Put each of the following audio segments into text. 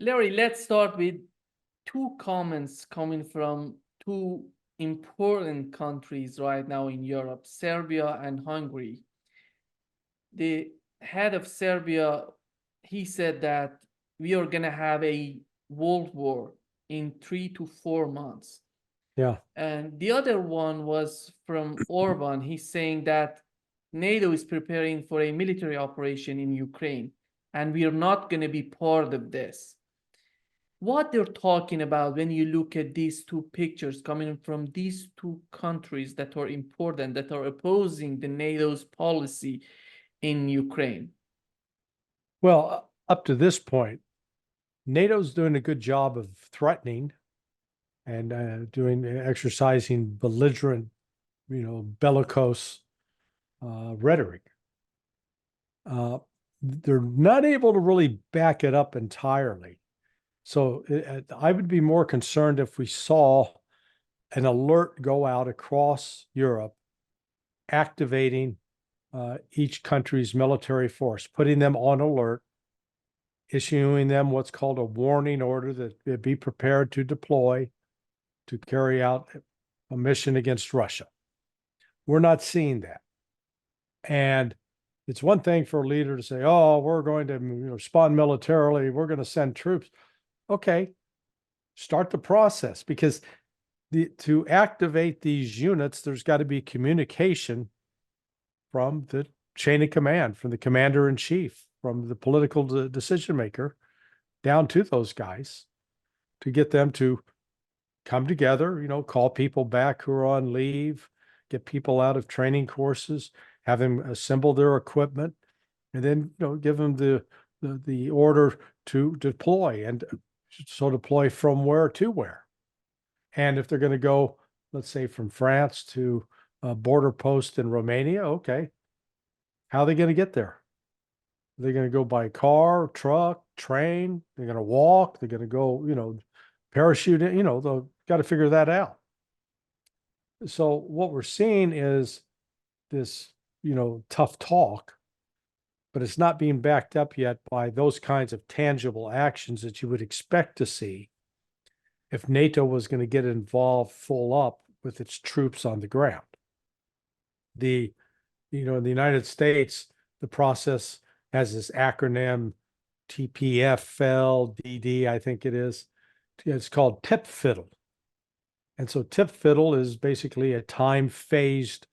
Larry, let's start with two comments coming from two important countries right now in Europe, Serbia and Hungary. The head of Serbia, he said that we are going to have a world war in 3 to 4 months. Yeah. And the other one was from Orban. He's saying that NATO is preparing for a military operation in Ukraine, and we are not going to be part of this. What they're talking about when you look at these two pictures coming from these two countries that are important, that are opposing the NATO's policy in Ukraine. Well, up to this point, NATO's doing a good job of threatening and exercising belligerent, bellicose rhetoric. They're not able to really back it up entirely. So I would be more concerned if we saw an alert go out across Europe, activating each country's military force, putting them on alert, issuing them what's called a warning order that they be prepared to deploy to carry out a mission against Russia. We're not seeing that. And it's one thing for a leader to say, oh, we're going to respond militarily, we're going to send troops. Okay, start the process, because to activate these units, there's got to be communication from the chain of command, from the commander in chief, from the political decision maker down to those guys, to get them to come together, call people back who are on leave, get people out of training courses, have them assemble their equipment, and then give them the order to deploy. And so deploy from where to where. And if they're going to go, let's say, from France to a border post in Romania, okay, how are they going to get there? Are they going to go by car, truck, train? They're going to walk? They're going to go, parachute in? They've got to figure that out. So what we're seeing is this, tough talk, but it's not being backed up yet by those kinds of tangible actions that you would expect to see if NATO was going to get involved full up with its troops on the ground. In the United States, the process has this acronym TPFLDD, I think it is. It's called tip fiddle. And so tip fiddle is basically a time-phased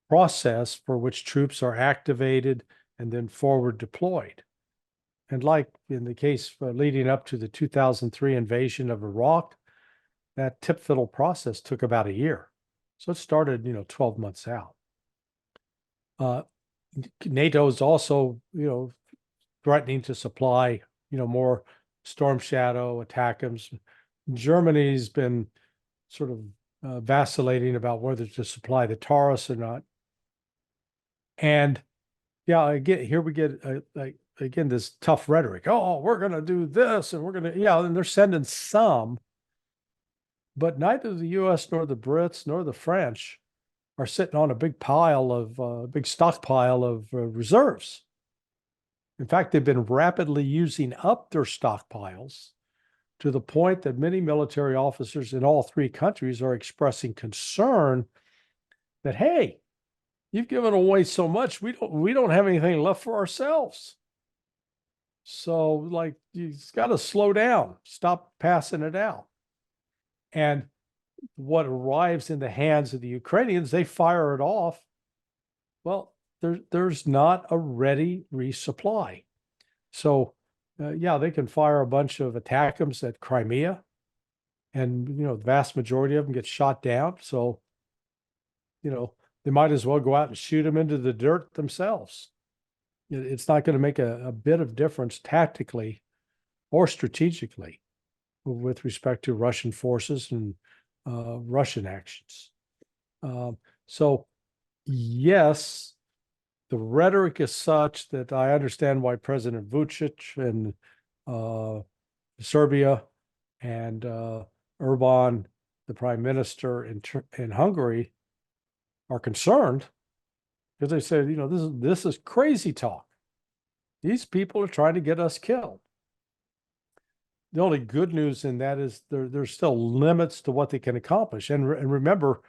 process for which troops are activated and then forward deployed. And like in the case leading up to the 2003 invasion of Iraq, that tip fiddle process took about a year. So it started, 12 months out. NATO is also, threatening to supply, more Storm Shadow, ATACMS. Germany's been sort of vacillating about whether to supply the Taurus or not. And yeah, here we get again this tough rhetoric. Oh, we're going to do this, and we're going to, and they're sending some, but neither the U.S. nor the Brits nor the French are sitting on a big stockpile of reserves. In fact, they've been rapidly using up their stockpiles to the point that many military officers in all three countries are expressing concern that, hey, you've given away so much, we don't have anything left for ourselves. So, you've got to slow down, stop passing it out. And what arrives in the hands of the Ukrainians, they fire it off. Well, there's not a ready resupply. So, they can fire a bunch of ATACMS at Crimea, and, the vast majority of them get shot down. So, they might as well go out and shoot them into the dirt themselves. It's not going to make a bit of difference tactically or strategically with respect to Russian forces and Russian actions. So, yes, the rhetoric is such that I understand why President Vučić and Serbia and Orban, the prime minister in Hungary, are concerned, because they said, this is crazy talk. These people are trying to get us killed. the only good news in that is there's still limits to what they can accomplish. And remember,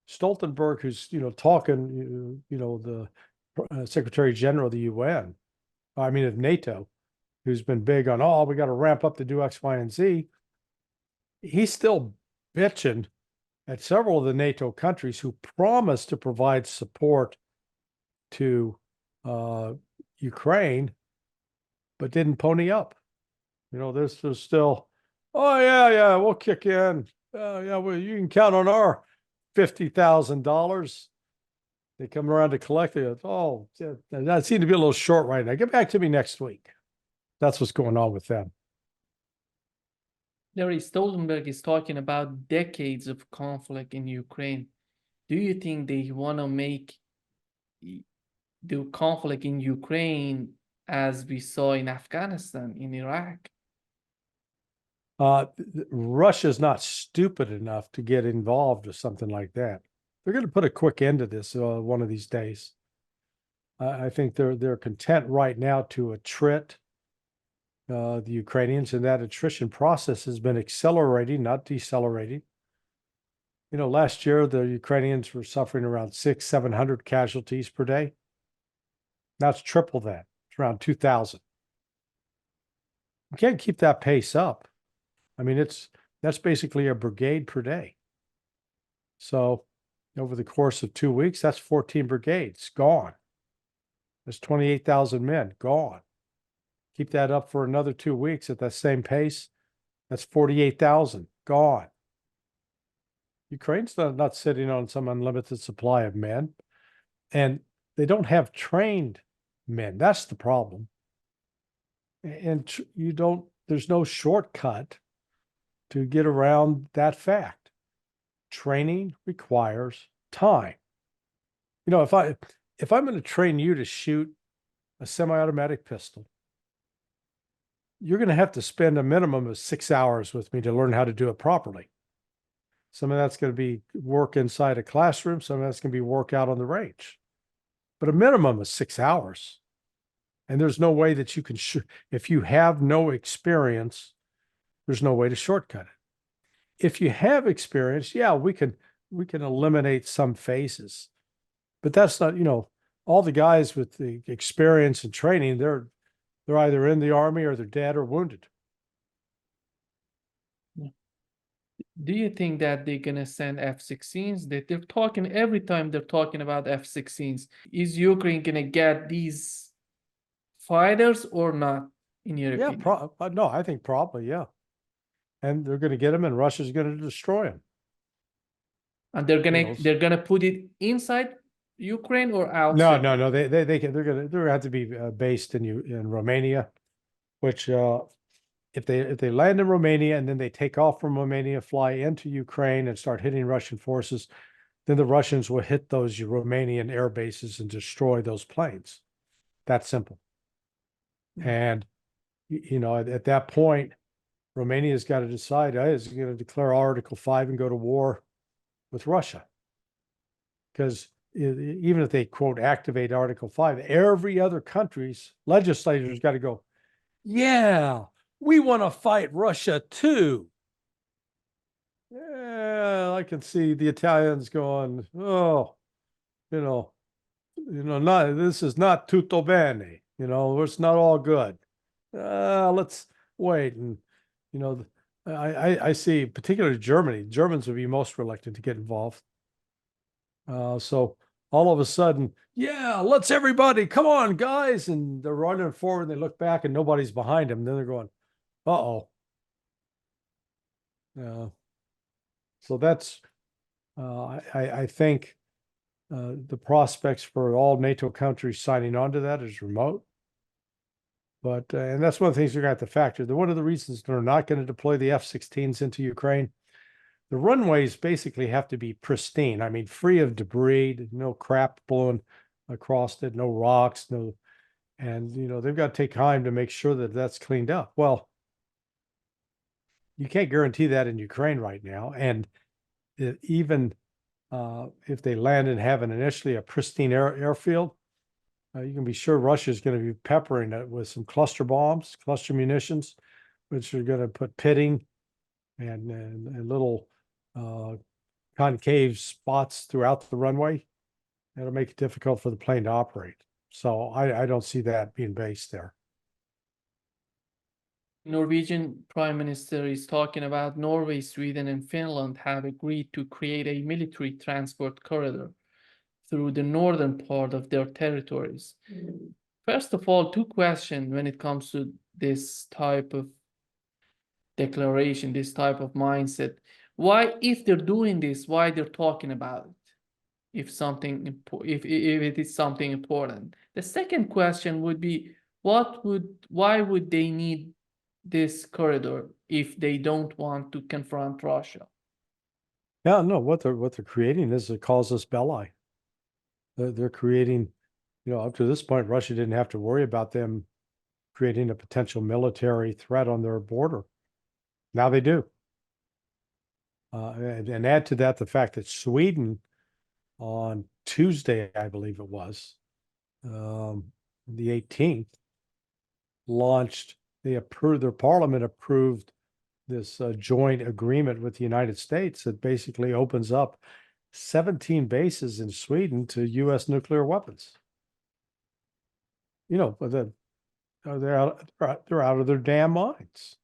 Stoltenberg, who's talking, the Secretary General of the UN, I mean of NATO, who's been big on, oh, we got to ramp up to do X, Y, and Z. He's still bitching at several of the NATO countries who promised to provide support to Ukraine, but didn't pony up. There's still, oh yeah, we'll kick in. Yeah, well, you can count on our $50,000. They come around to collect it. Oh, that seemed to be a little short right now. Get back to me next week. That's what's going on with them. Larry, Stoltenberg is talking about decades of conflict in Ukraine. Do you think they want to make the conflict in Ukraine as we saw in Afghanistan, in Iraq? Russia's not stupid enough to get involved with something like that. They're going to put a quick end to this one of these days. I think they're content right now to attrit the Ukrainians, and that attrition process has been accelerating, not decelerating. Last year the Ukrainians were suffering around 600-700 casualties per day. Now it's triple that. It's around 2,000. You can't keep that pace up. I mean, that's basically a brigade per day. So over the course of 2 weeks, that's 14 brigades gone. There's 28,000 men gone. Keep that up for another 2 weeks at that same pace. That's 48,000 gone. Ukraine's not sitting on some unlimited supply of men, and they don't have trained men. That's the problem. And there's no shortcut to get around that fact. Training requires time. If I'm going to train you to shoot a semi-automatic pistol, you're going to have to spend a minimum of 6 hours with me to learn how to do it properly. Some of that's going to be work inside a classroom. Some of that's going to be work out on the range. But a minimum of 6 hours. And there's no way that you can, if you have no experience, there's no way to shortcut it. If you have experience, yeah, we can eliminate some phases. But that's not, all the guys with the experience and training, they're either in the army or they're dead or wounded. Do you think that they're gonna send F-16s? They're talking every time they're talking about F-16s. Is Ukraine gonna get these fighters or not? In your opinion? No, I think probably, yeah. And they're going to get them, and Russia's going to destroy them. And they're gonna put it inside Ukraine or outside? No. They're going to have to be based in Romania, which if they land in Romania and then they take off from Romania, fly into Ukraine and start hitting Russian forces, then the Russians will hit those Romanian air bases and destroy those planes. That's simple. And at that point, Romania's got to decide, is it going to declare Article 5 and go to war with Russia? Because even if they, quote, activate Article 5, every other country's legislators got to go, yeah, we want to fight Russia too. Yeah, I can see the Italians going, oh, this is not tutto bene. It's not all good. Let's wait. And, I see particularly Germany. Germans would be most reluctant to get involved. So all of a sudden, yeah, let's everybody, come on, guys. And they're running forward and they look back and nobody's behind them. Then they're going, uh-oh. So that's, I think the prospects for all NATO countries signing on to that is remote. But, and that's one of the things you're going to have to factor. One of the reasons they're not going to deploy the F-16s into Ukraine, the runways basically have to be pristine. I mean, free of debris, no crap blowing across it, no rocks, and they've got to take time to make sure that that's cleaned up. Well, you can't guarantee that in Ukraine right now. And even if they land and have initially a pristine airfield, you can be sure Russia is going to be peppering it with some cluster bombs, cluster munitions, which are going to put pitting and little concave spots throughout the runway. It'll make it difficult for the plane to operate. So I don't see that being based there. Norwegian Prime Minister is talking about Norway, Sweden, and Finland have agreed to create a military transport corridor through the northern part of their territories. First of all, two questions when it comes to this type of declaration, this type of mindset. Why, if they're doing this, why they're talking about it? If it is something important. The second question would be, why would they need this corridor if they don't want to confront Russia? Yeah, no, what they're creating is a casus belli. They're creating, up to this point, Russia didn't have to worry about them creating a potential military threat on their border. Now they do. And add to that the fact that Sweden on Tuesday, I believe it was, the 18th, their parliament approved this joint agreement with the United States that basically opens up 17 bases in Sweden to U.S. nuclear weapons. But they're out of their damn minds.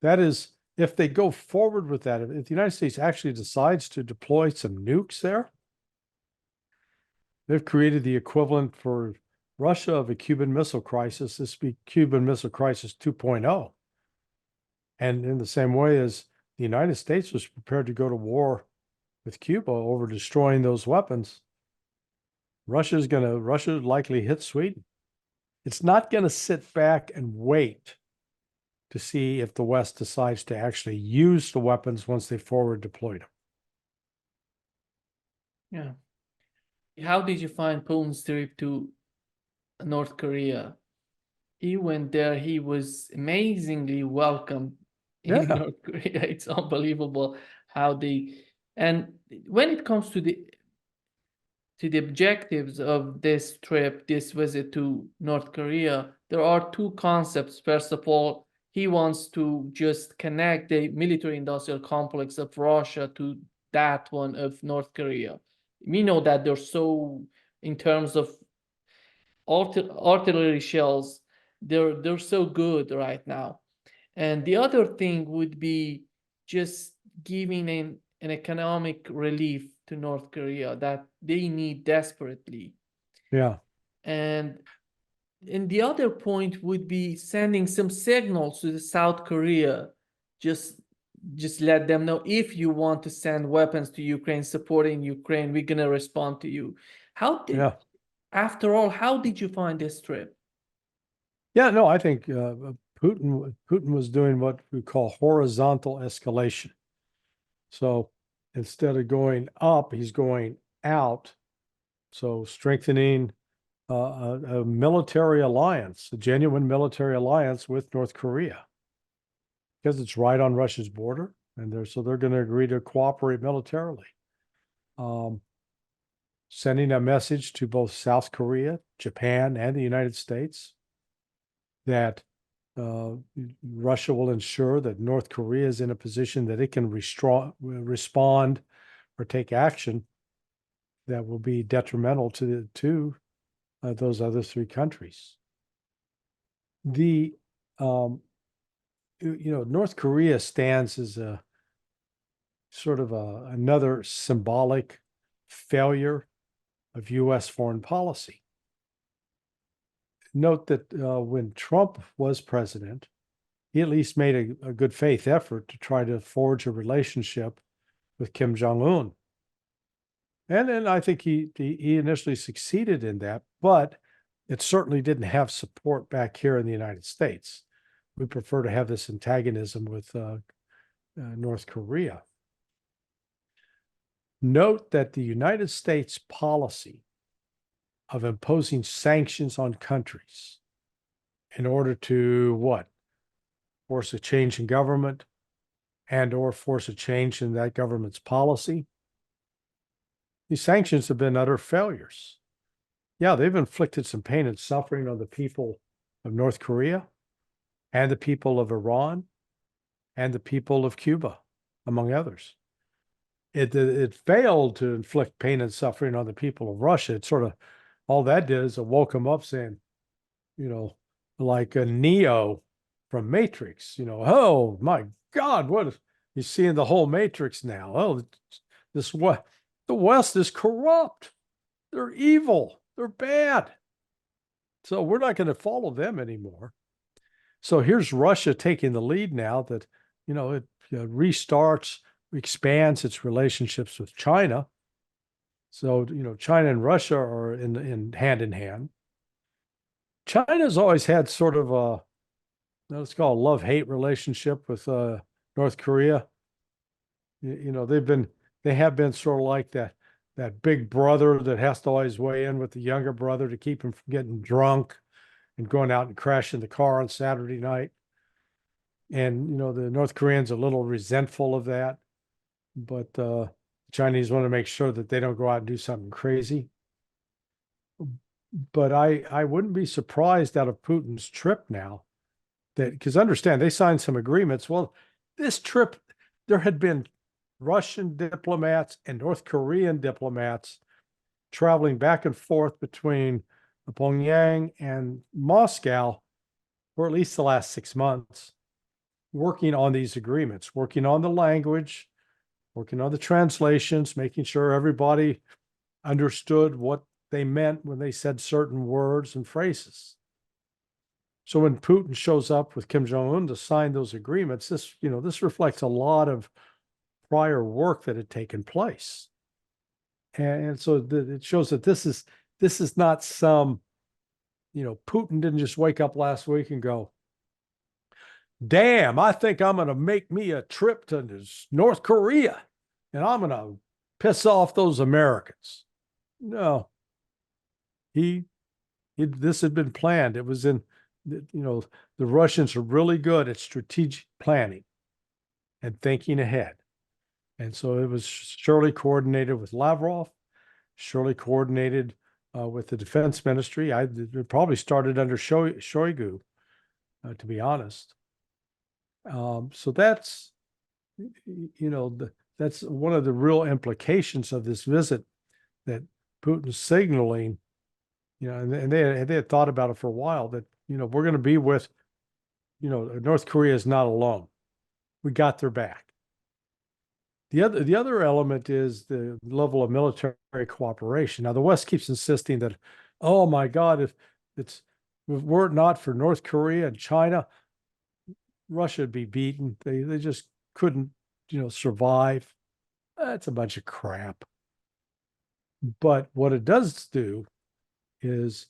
That is, if they go forward with that, if the United States actually decides to deploy some nukes there, they've created the equivalent for Russia of a Cuban Missile Crisis. This would be Cuban Missile Crisis 2.0. And in the same way as the United States was prepared to go to war with Cuba over destroying those weapons, Russia would likely hit Sweden. It's not going to sit back and wait to see if the West decides to actually use the weapons once they forward deployed them. Yeah. How did you find Putin's trip to North Korea? He went there, he was amazingly welcomed in North Korea. It's unbelievable how and when it comes to the objectives of this trip, this visit to North Korea, there are two concepts. First of all, he wants to just connect the military industrial complex of Russia to that one of North Korea. We know that they're so, in terms of artillery shells, they're so good right now. And the other thing would be just giving an economic relief to North Korea that they need desperately. Yeah. And the other point would be sending some signals to the South Korea. Just let them know, if you want to send weapons to Ukraine, supporting Ukraine, we're gonna respond to you. After all, how did you find this trip? Yeah, no, I think Putin was doing what we call horizontal escalation. So instead of going up, he's going out. So strengthening a military alliance, a genuine military alliance with North Korea, because it's right on Russia's border, and they're going to agree to cooperate militarily. Sending a message to both South Korea, Japan, and the United States that Russia will ensure that North Korea is in a position that it can respond or take action that will be detrimental to those other three countries. North Korea stands as a sort of another symbolic failure of U.S. foreign policy. Note that when Trump was president, he at least made a good faith effort to try to forge a relationship with Kim Jong-un. And then I think he initially succeeded in that, but it certainly didn't have support back here in the United States. We prefer to have this antagonism with North Korea. Note that the United States policy of imposing sanctions on countries in order to what? Force a change in government and or force a change in that government's policy. These sanctions have been utter failures. Yeah, they've inflicted some pain and suffering on the people of North Korea, and the people of Iran and the people of Cuba, among others. It failed to inflict pain and suffering on the people of Russia. It sort of, all that did is it woke them up saying, like a Neo from Matrix, oh my God, you seeing the whole Matrix now? Oh, what the West is corrupt. They're evil. They're bad. So we're not going to follow them anymore. So here's Russia taking the lead now that, it restarts, expands its relationships with China. So, China and Russia are in hand in hand. China's always had sort of a, let's call it, love-hate relationship with North Korea. They have been sort of like that big brother that has to always weigh in with the younger brother to keep him from getting drunk and going out and crashing the car on Saturday night. And, the North Koreans are a little resentful of that, but the Chinese want to make sure that they don't go out and do something crazy. But I wouldn't be surprised out of Putin's trip now, that, because understand, they signed some agreements. Well, this trip, there had been Russian diplomats and North Korean diplomats traveling back and forth between Pyongyang and Moscow for at least the last 6 months, working on these agreements, working on the language, working on the translations, making sure everybody understood what they meant when they said certain words and phrases. So when Putin shows up with Kim Jong-un to sign those agreements, this reflects a lot of prior work that had taken place. And so it shows that this is not some, Putin didn't just wake up last week and go, damn, I think I'm going to make me a trip to North Korea and I'm going to piss off those Americans. No, this had been planned. It was the Russians are really good at strategic planning and thinking ahead. And so it was surely coordinated with Lavrov, surely coordinated with the defense ministry. It probably started under Shoigu, to be honest. So that's, that's one of the real implications of this visit, that Putin's signaling, and they had thought about it for a while, that, we're going to be with, North Korea is not alone. We got their back. The other element is the level of military cooperation. Now, the West keeps insisting that, oh my God, if were it not for North Korea and China, Russia would be beaten. They just couldn't, survive. That's a bunch of crap. But what it does do is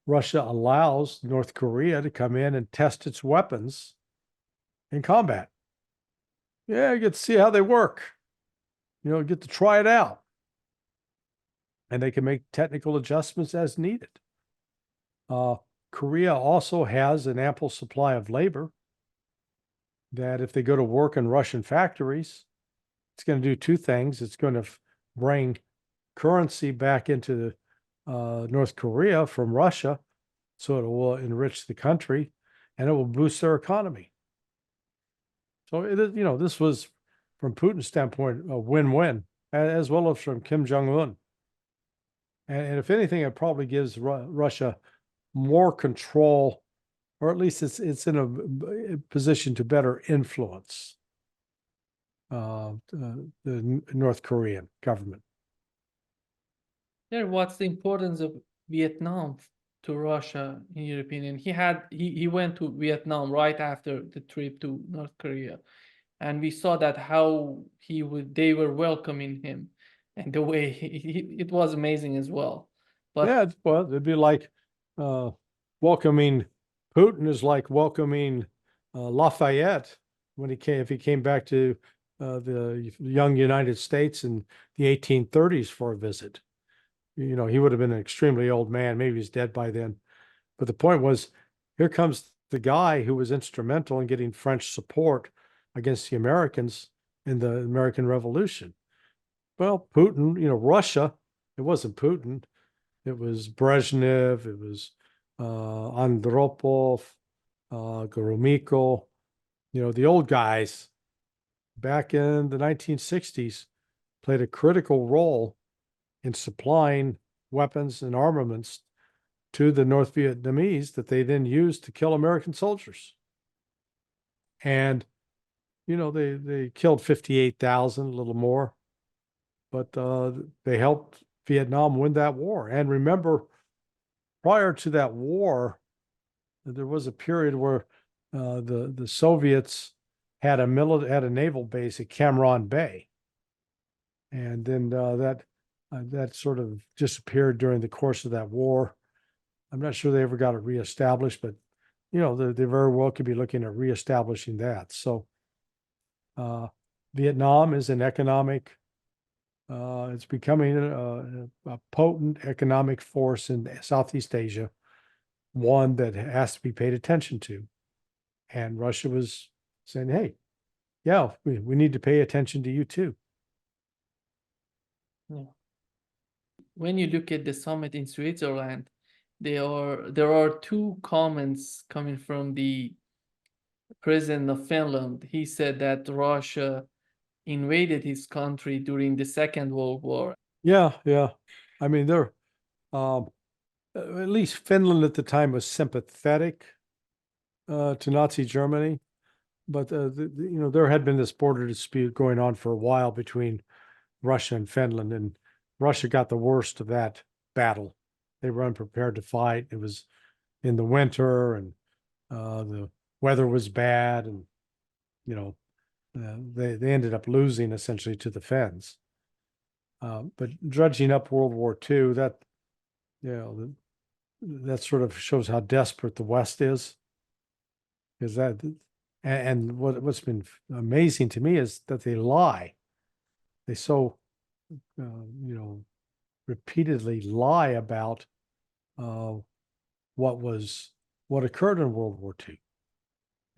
Russia allows North Korea to come in and test its weapons in combat. Yeah, you get to see how they work. Get to try it out. And they can make technical adjustments as needed. Korea also has an ample supply of labor that if they go to work in Russian factories, it's going to do two things. It's going to bring currency back into North Korea from Russia, so it will enrich the country and it will boost their economy. So this was, from Putin's standpoint, a win-win, as well as from Kim Jong-un. And if anything, it probably gives Russia more control, or at least it's in a position to better influence the North Korean government. What's the importance of Vietnam to Russia, in your opinion? He went to Vietnam right after the trip to North Korea, and we saw that how they were welcoming him, and the way it was amazing as well. But yeah, well, it'd be like welcoming Putin is like welcoming Lafayette if he came back to the young United States in the 1830s for a visit. He would have been an extremely old man. Maybe he's dead by then. But the point was, here comes the guy who was instrumental in getting French support against the Americans in the American Revolution. Well, Putin, Russia, it wasn't Putin. It was Brezhnev. It was Andropov. Gromyko, the old guys back in the 1960s played a critical role in supplying weapons and armaments to the North Vietnamese that they then used to kill American soldiers. And, they killed 58,000, a little more, but they helped Vietnam win that war. And remember, prior to that war, there was a period where the Soviets had a naval base at Cam Ranh Bay, and then that sort of disappeared during the course of that war. I'm not sure they ever got it reestablished, but they very well could be looking at reestablishing that. So Vietnam is an economic. It's becoming a potent economic force in Southeast Asia, one that has to be paid attention to. And Russia was saying, hey, yeah, we need to pay attention to you too. Yeah. When you look at the summit in Switzerland, there are two comments coming from the president of Finland. He said that Russia invaded his country during the Second World War. Yeah. I mean, they're at least Finland at the time was sympathetic to Nazi Germany, but there had been this border dispute going on for a while between Russia and Finland, and Russia got the worst of that battle. They were unprepared to fight. It was in the winter, and the weather was bad, and they ended up losing essentially to the Finns. But dredging up World War II, that sort of shows how desperate the West is. Because and what's been amazing to me is that they lie. They so repeatedly lie about what occurred in World War II,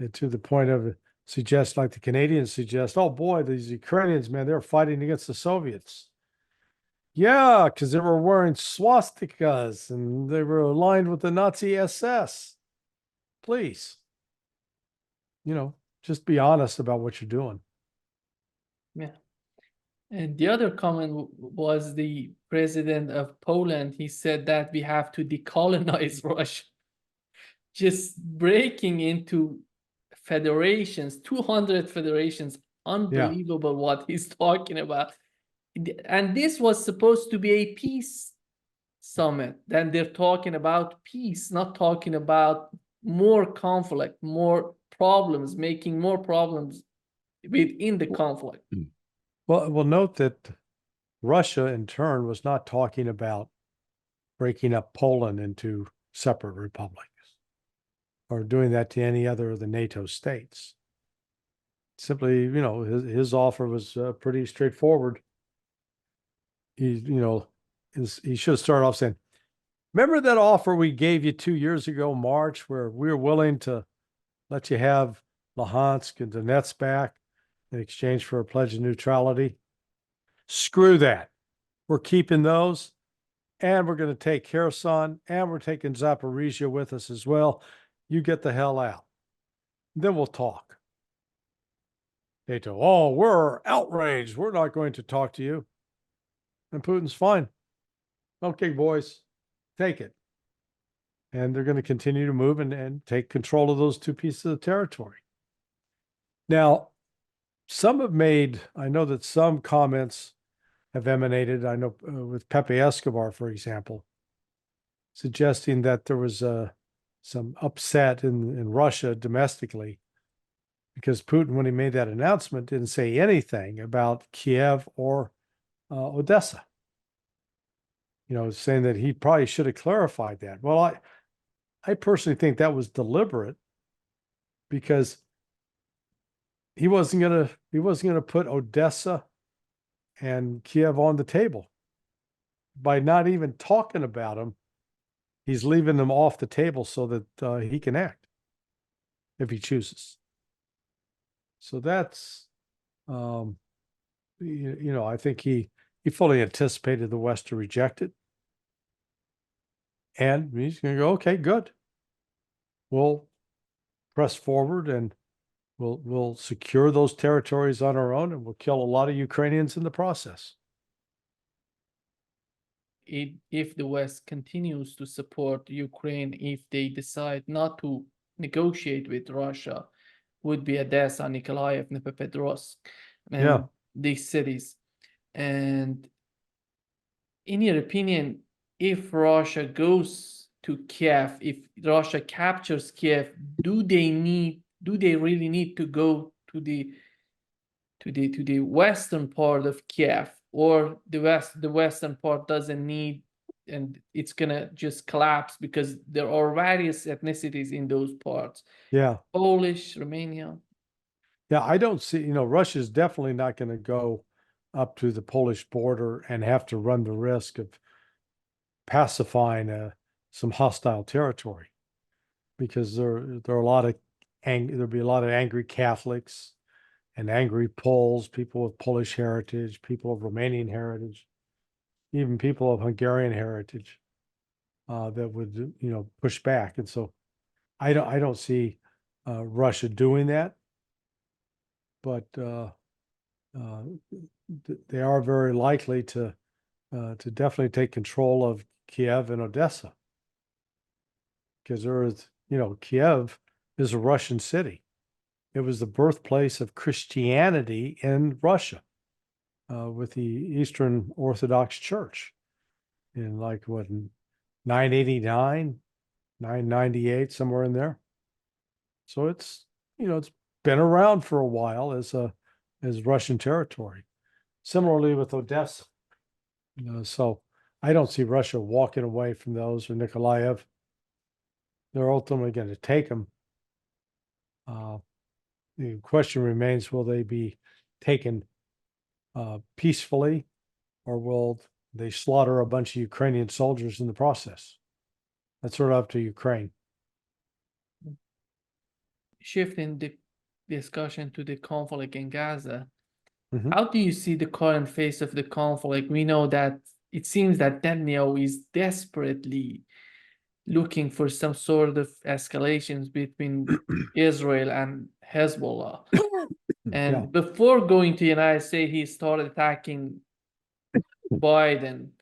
and to the point of suggest, like the Canadians suggest, oh boy, these Ukrainians, man, they're fighting against the Soviets. Yeah, because they were wearing swastikas and they were aligned with the Nazi SS. Please, just be honest about what you're doing. Yeah. And the other comment was the president of Poland. He said that we have to decolonize Russia. Just breaking into federations, 200 federations. Unbelievable what he's talking about. And this was supposed to be a peace summit. Then they're talking about peace, not talking about more conflict, more problems, making more problems within the conflict. Well, note that Russia, in turn, was not talking about breaking up Poland into separate republics or doing that to any other of the NATO states. Simply, his offer was pretty straightforward. He should have started off saying, remember that offer we gave you 2 years ago, March, where we were willing to let you have Luhansk and Donetsk back in exchange for a pledge of neutrality? Screw that. We're keeping those, and we're going to take Kherson, and we're taking Zaporizhia with us as well. You get the hell out. Then we'll talk. NATO, oh, we're outraged. We're not going to talk to you. And Putin's fine. Okay, boys, take it. And they're going to continue to move and take control of those two pieces of territory. Now, I know that some comments have emanated, I know with Pepe Escobar, for example, suggesting that there was some upset in Russia domestically because Putin, when he made that announcement, didn't say anything about Kiev or Odessa. Saying that he probably should have clarified that. Well, I personally think that was deliberate because he wasn't gonna put Odessa and Kiev on the table. By not even talking about them, he's leaving them off the table so that he can act if he chooses. So that's, I think he fully anticipated the West to reject it. And he's going to go, okay, good. We'll press forward and we'll secure those territories on our own, and we'll kill a lot of Ukrainians in the process. If the West continues to support Ukraine, if they decide not to negotiate with Russia, would be Odessa, Nikolaev, Dnipropetrovsk, and these cities. And in your opinion, if Russia goes to Kiev, if Russia captures Kiev, do they really need to go to the western part of Kiev, or the western part doesn't need, and it's gonna just collapse because there are various ethnicities in those parts? Yeah. Polish, Romania. Yeah, I don't see, Russia's definitely not going to go up to the Polish border and have to run the risk of pacifying some hostile territory, because there are a lot of there'll be a lot of angry Catholics and angry Poles, people with Polish heritage, people of Romanian heritage, even people of Hungarian heritage that would push back. And so I don't see Russia doing that, but they are very likely to definitely take control of Kiev and Odessa, because Kiev is a Russian city. It was the birthplace of Christianity in Russia, with the Eastern Orthodox Church in 989, 998, somewhere in there. So it's been around for a while as Russian territory. Similarly with Odessa. So I don't see Russia walking away from those, or Nikolaev. They're ultimately going to take them. The question remains, will they be taken peacefully, or will they slaughter a bunch of Ukrainian soldiers in the process? That's sort of up to Ukraine. Shifting the discussion to the conflict in Gaza, Mhm. how do you see the current phase of the conflict? We know that it seems that Netanyahu is desperately looking for some sort of escalations between Israel and Hezbollah. And before going to the United States, he started attacking Biden.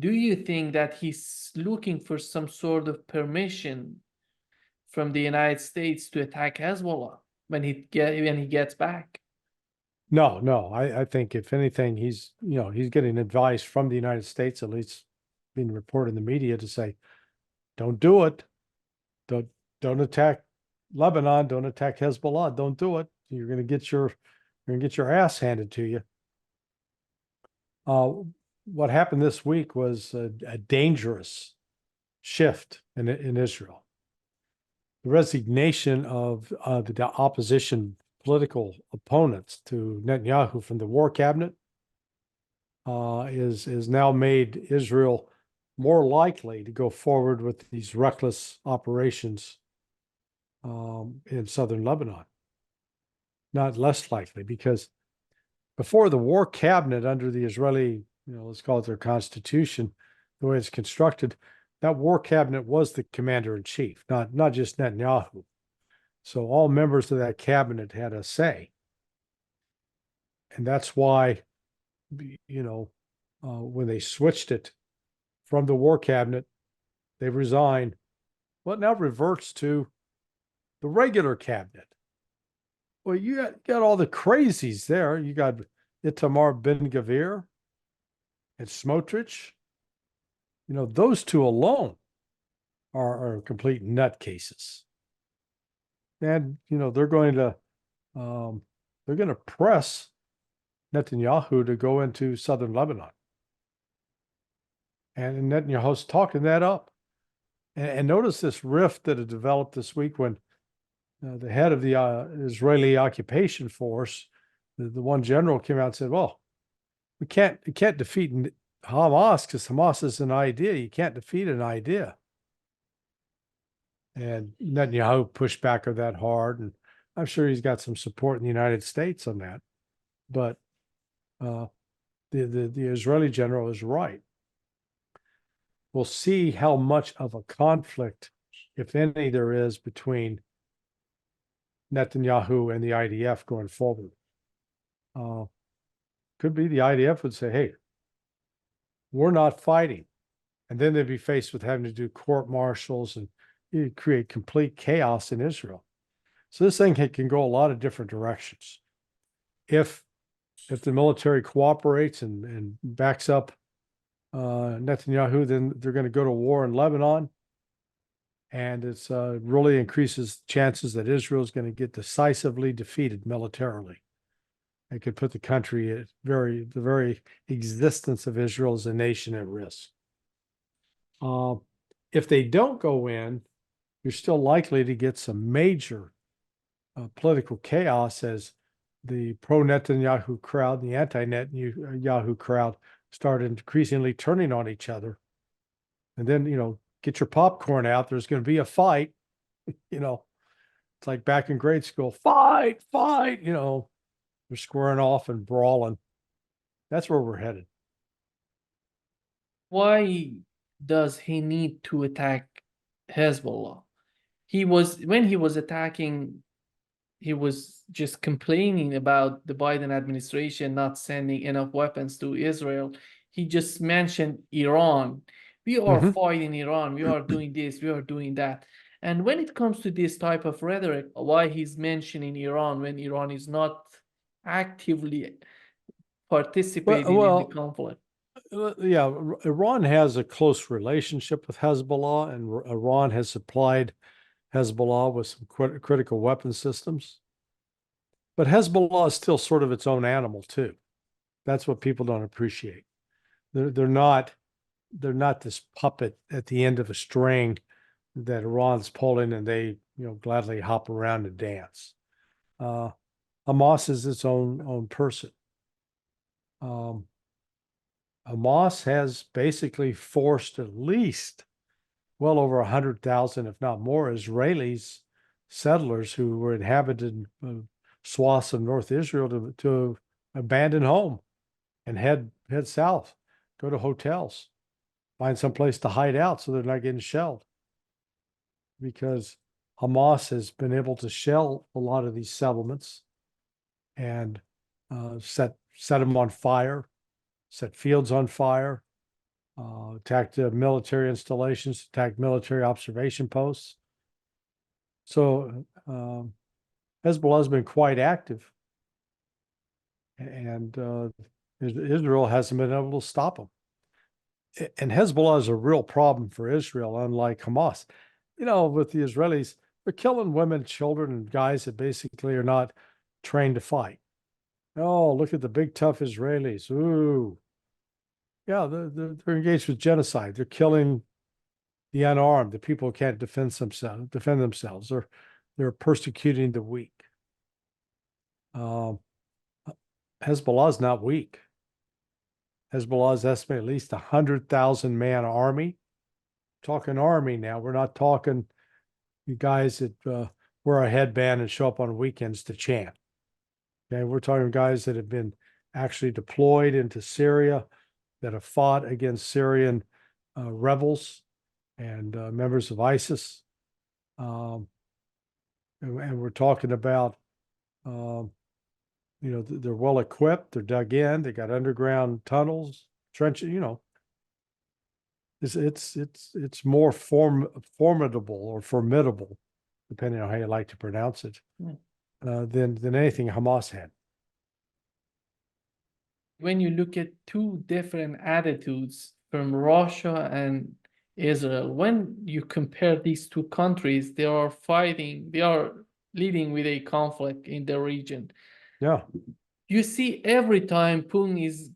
Do you think that he's looking for some sort of permission from the United States to attack Hezbollah when he gets back? No. I think if anything, he's getting advice from the United States, at least being reported in the media, to say, don't do it. Don't attack Lebanon. Don't attack Hezbollah. Don't do it. You're going to get your ass handed to you. What happened this week was a dangerous shift in Israel. The resignation of the opposition political opponents to Netanyahu from the war cabinet is now made Israel more likely to go forward with these reckless operations in southern Lebanon. Not less likely, because before the war cabinet under the Israeli, let's call it their constitution, the way it's constructed, that war cabinet was the commander in chief, not just Netanyahu. So all members of that cabinet had a say. And that's why, when they switched it from the war cabinet, they resigned. Well, it now reverts to the regular cabinet. Well, you got all the crazies there. You got Itamar Ben-Gvir and Smotrich. Those two alone are complete nutcases. And they're going to press Netanyahu to go into southern Lebanon. And Netanyahu's talking that up. And notice this rift that had developed this week when the head of the Israeli occupation force, the one general, came out and said, well, you can't defeat Hamas because Hamas is an idea. You can't defeat an idea. And Netanyahu pushed back on that hard, and I'm sure he's got some support in the United States on that. But the Israeli general is right. We'll see how much of a conflict, if any, there is between Netanyahu and the IDF going forward. Could be the IDF would say, hey, we're not fighting. And then they'd be faced with having to do court martials and create complete chaos in Israel. So this thing can go a lot of different directions. If the military cooperates and backs up Netanyahu, then they're going to go to war in Lebanon. And it's really increases chances that Israel is going to get decisively defeated militarily. It could put the country at the very existence of Israel as a nation at risk. If they don't go in, you're still likely to get some major political chaos as the pro-Netanyahu crowd, the anti-Netanyahu crowd start increasingly turning on each other. And then, get your popcorn out. There's going to be a fight. It's like back in grade school, fight, they're squaring off and brawling. That's where we're headed. Why does he need to attack Hezbollah? When he was attacking, he was just complaining about the Biden administration not sending enough weapons to Israel. He just mentioned Iran. We are fighting Iran. We are doing this. We are doing that. And when it comes to this type of rhetoric, why he's mentioning Iran when Iran is not actively participating in the conflict? Yeah, Iran has a close relationship with Hezbollah, and Iran has supplied Hezbollah with some critical weapon systems. But Hezbollah is still sort of its own animal too. That's what people don't appreciate. They're not this puppet at the end of a string that Iran's pulling, and they gladly hop around and dance. Hamas is its own person. Hamas has basically forced at least well over 100,000, if not more, Israelis, settlers who were inhabited swaths of North Israel to abandon home and head south, go to hotels, find some place to hide out so they're not getting shelled. Because Hamas has been able to shell a lot of these settlements and set them on fire, set fields on fire, attacked military installations, attacked military observation posts. So Hezbollah has been quite active, and Israel hasn't been able to stop them. And Hezbollah is a real problem for Israel, unlike Hamas. With the Israelis, they're killing women, children, and guys that basically are not trained to fight. Oh, look at the big tough Israelis. Ooh. Yeah, they're engaged with genocide. They're killing the unarmed, the people who can't defend themselves. They're persecuting the weak. Hezbollah is not weak. Hezbollah is estimated at least 100,000 man army. Talking army now. We're not talking you guys that wear a headband and show up on weekends to chant. Okay, we're talking guys that have been actually deployed into Syria, that have fought against Syrian rebels and members of ISIS. And we're talking about, they're well equipped, they're dug in, they got underground tunnels, trenches, It's more formidable or formidable, depending on how you like to pronounce it, than anything Hamas had. When you look at two different attitudes from Russia and Israel, when you compare these two countries, they are leading with a conflict in the region. Yeah. You see every time Putin is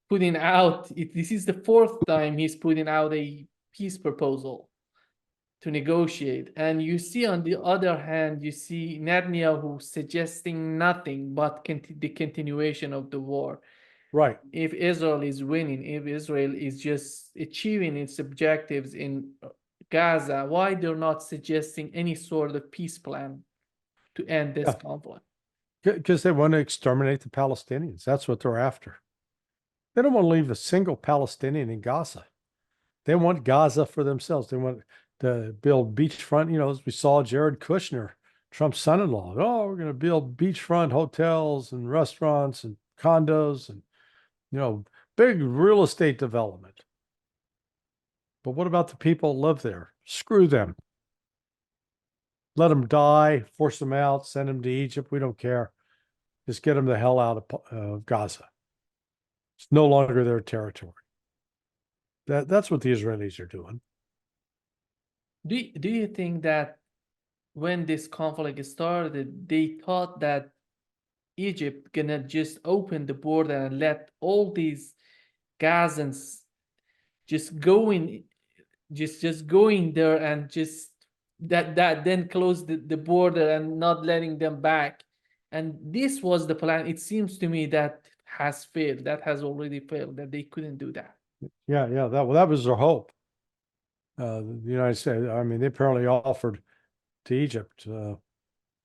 putting out, this is the fourth time he's putting out a peace proposal to negotiate. And you see on the other hand, you see Netanyahu suggesting nothing but the continuation of the war. Right. If Israel is winning, if Israel is just achieving its objectives in Gaza, why they're not suggesting any sort of peace plan to end this conflict? Because they want to exterminate the Palestinians. That's what they're after. They don't want to leave a single Palestinian in Gaza. They want Gaza for themselves. They want to build beachfront, as we saw Jared Kushner Trump's son-in-law. Oh, we're going to build beachfront hotels and restaurants and condos and, big real estate development. But what about the people that live there? Screw them. Let them die, force them out, send them to Egypt. We don't care. Just get them the hell out of Gaza. It's no longer their territory. That's what the Israelis are doing. Do you think that when this conflict started, they thought that Egypt gonna just open the border and let all these Gazans just go in, just going there and just that then close the border and not letting them back? And this was the plan. It seems to me that has failed. That has already failed. That they couldn't do that. Yeah, that was their hope. The United States, I mean, they apparently offered to Egypt. They're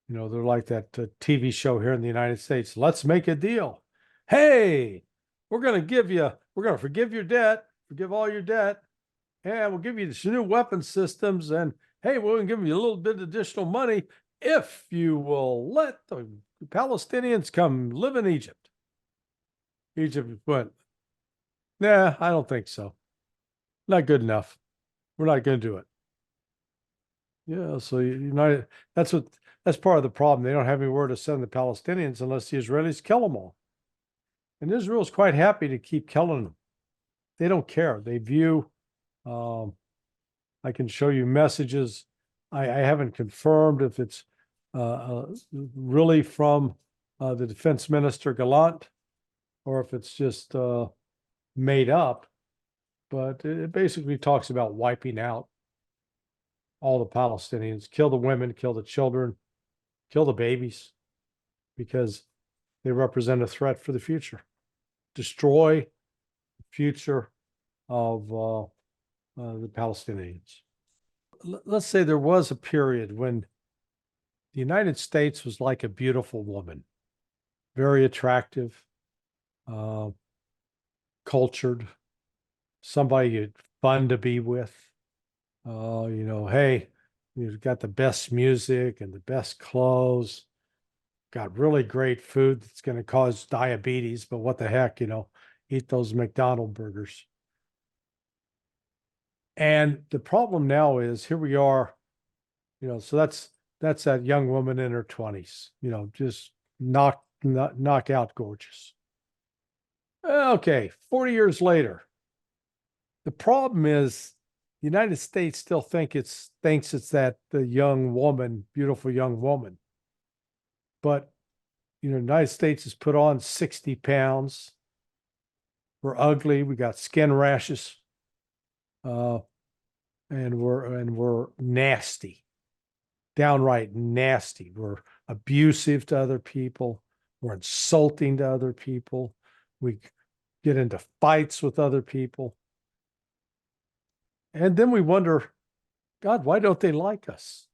like that TV show here in the United States. Let's make a deal. Hey, we're going to forgive your debt, forgive all your debt, and we'll give you some new weapon systems. And hey, we're going to give you a little bit of additional money if you will let the Palestinians come live in Egypt. Egypt went, nah, I don't think so. Not good enough. We're not going to do it. Yeah, so that's part of the problem. They don't have anywhere to send the Palestinians unless the Israelis kill them all. And Israel's quite happy to keep killing them. They don't care. They view, I can show you messages. I haven't confirmed if it's really from the defense minister Gallant or if it's just made up. But it basically talks about wiping out all the Palestinians, kill the women, kill the children, kill the babies, because they represent a threat for the future. Destroy the future of the Palestinians. Let's say there was a period when the United States was like a beautiful woman, very attractive, cultured, somebody fun to be with. Hey, you've got the best music and the best clothes, got really great food that's going to cause diabetes, but what the heck, eat those McDonald's burgers. And the problem now is here we are, so that's that young woman in her 20s, just knock out gorgeous. Okay, 40 years later. The problem is the United States still thinks it's that the young woman, beautiful young woman. But the United States has put on 60 pounds. We're ugly. We got skin rashes. And we're nasty, downright nasty. We're abusive to other people. We're insulting to other people. We get into fights with other people. And then we wonder, God, why don't they like us?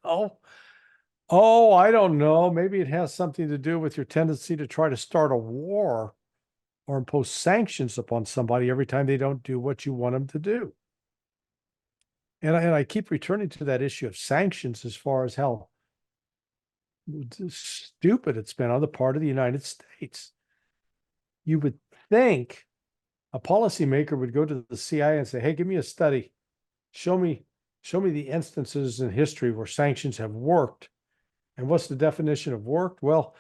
Oh, I don't know. Maybe it has something to do with your tendency to try to start a war or impose sanctions upon somebody every time they don't do what you want them to do. And I keep returning to that issue of sanctions as far as how stupid it's been on the part of the United States. You would think a policymaker would go to the CIA and say, hey, give me a study. Show me the instances in history where sanctions have worked. And what's the definition of worked? Well,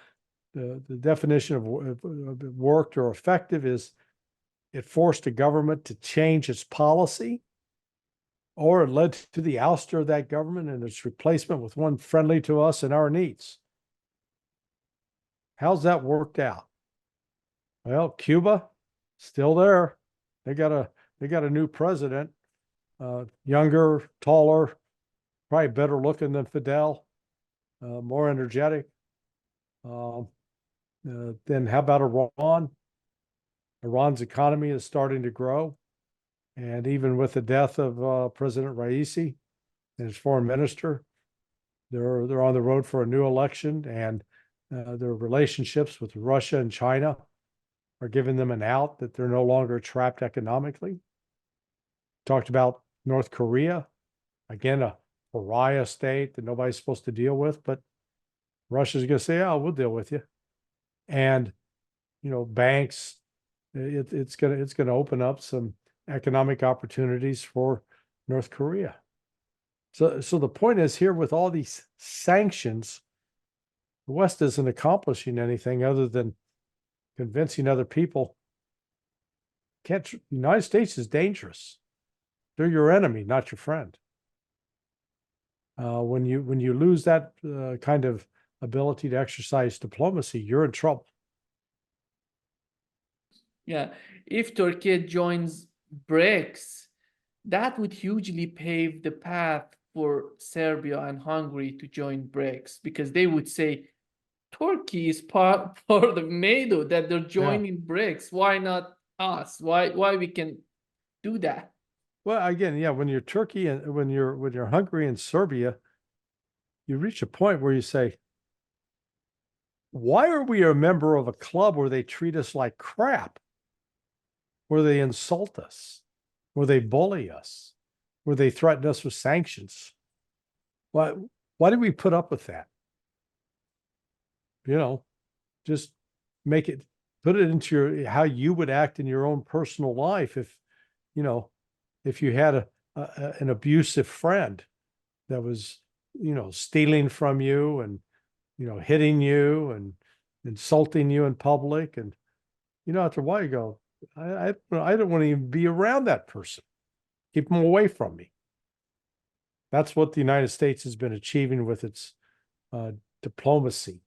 the definition of worked or effective is it forced a government to change its policy, or it led to the ouster of that government and its replacement with one friendly to us and our needs. How's that worked out? Well, Cuba, still there. They got a new president, younger, taller, probably better looking than Fidel, more energetic. Then how about Iran? Iran's economy is starting to grow. And even with the death of President Raisi and his foreign minister, they're on the road for a new election, and their relationships with Russia and China are giving them an out that they're no longer trapped economically. Talked about North Korea, again, a pariah state that nobody's supposed to deal with, but Russia's going to say, "Oh, we'll deal with you." And, banks, it's going to open up some economic opportunities for North Korea. So the point is here, with all these sanctions, the West isn't accomplishing anything other than convincing other people. The United States is dangerous. They're your enemy, not your friend. When you lose that kind of ability to exercise diplomacy, you're in trouble. Yeah, if Turkey joins BRICS, that would hugely pave the path for Serbia and Hungary to join BRICS, because they would say Turkey is part of NATO, that they're joining BRICS. Why not us? Why we can do that? Well, again, yeah, when you're Turkey and when you're Hungary and Serbia, you reach a point where you say, why are we a member of a club where they treat us like crap, where they insult us, where they bully us, where they threaten us with sanctions? Why do we put up with that? Just put it into how you would act in your own personal life if you had an abusive friend that was, stealing from you and, hitting you and insulting you in public. And, after a while you go, I don't want to even be around that person. Keep them away from me. That's what the United States has been achieving with its diplomacy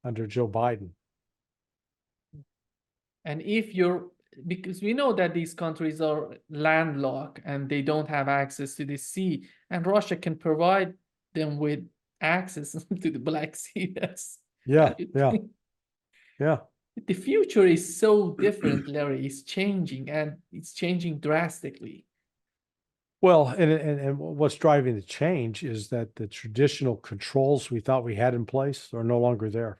under Joe Biden. And because we know that these countries are landlocked and they don't have access to the sea, and Russia can provide them with access to the Black Sea. Yeah. The future is so different, Larry. It's changing, and it's changing drastically. Well, and what's driving the change is that the traditional controls we thought we had in place are no longer there.